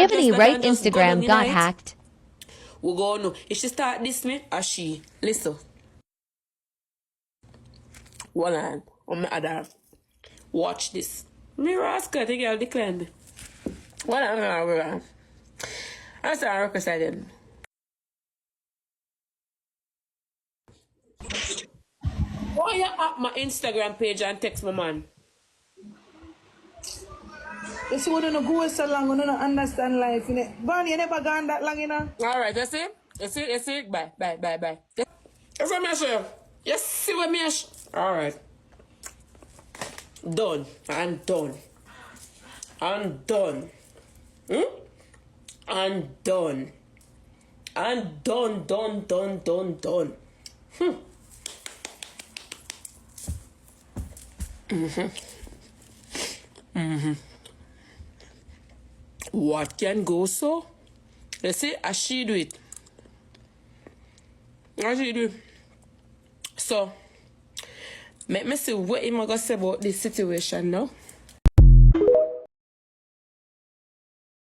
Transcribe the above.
Ivany Wright Instagram got hacked. We go no. If she start this me or she listen. One hand on my other. Watch this. Me rascal, the girl declined me. One hand. I saw her request again. Why you up my Instagram page and text my man? You see, we don't go so long, we don't understand life, you know. Bonnie, you never gone that long, you know. Alright, you see? You see? Bye. You see me show? You see what me show? Alright. Done. I'm done. I'm done. I'm done. I'm done. What can go so? You see, as she do it. As she do it. So, let me see what am I going to say about this situation now.